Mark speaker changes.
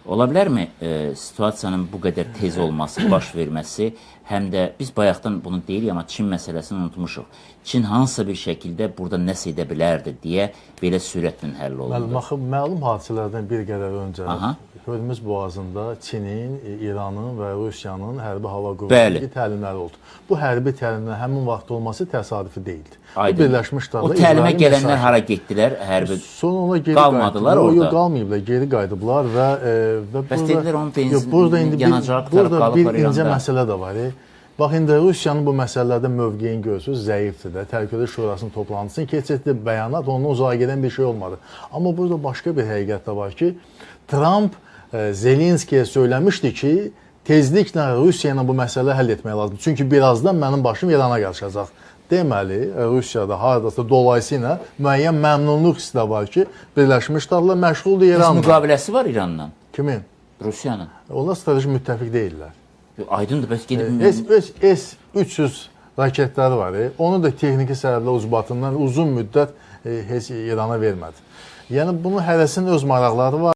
Speaker 1: Ola bilərmi situasiyanın bu qədər tez olması, baş verməsi, həm də biz bayaqdan bunu deyirik, amma Çin məsələsini unutmuşuq. Çin hansısa bir şəkildə burada nəsə edə bilərdi deyə belə sürətlə həll olundu.
Speaker 2: Məlum hadisələrdən bir qədər öncə Hörmüz boğazında Çinin, İranın və Rusiyanın hərbi hava qüvvələri təlimləri oldu. Bu hərbi təlimlər həmin vaxt olması təsadüfi deyildi.
Speaker 1: Aydın.
Speaker 2: Birləşmiş Ştatlar
Speaker 1: o təlimə gələnlər hara getdilər? Hərbi qalmadılar orada.
Speaker 2: Yox, qalmayıblar, geri qayıdıblar və
Speaker 1: bəs dedilər onun benzin yanacaq tərəf qalıb
Speaker 2: bir incə məsələ də var. Bax, indi Rusiyanın bu məsələlərdə mövqeyini görürsünüz, zəifdir də. Təhlükəsizlik Şurasının toplantısının keçirdiyi bəyanat ondan uzağa gedən bir şey olmadı. Amma burada başqa bir həqiqət də var ki, Trump Zelenskiyə söyləmişdi ki, tezliklə Rusiya ilə bu məsələləri həll etmək lazımdır. Çünki birazdan mənim başım İrana qarışacaq. Deməli, Rusiyada haradasa dolayısıyla müəyyən məmnunluq hissi də var ki, Birləşmiş Ştatlar məşğuldur İranla.
Speaker 1: Müqaviləsi var İranla.
Speaker 2: Kimin?
Speaker 1: Rusiyanın.
Speaker 2: Onlar strateji müttəfiq deyirlər.
Speaker 1: Aydındır, bəs gedib...
Speaker 2: S-300 raketləri var. Onu da texniki səbəblə ucbatından uzun müddət heç İrana vermədi. Yəni, bunun hərəsinin öz maraqları var.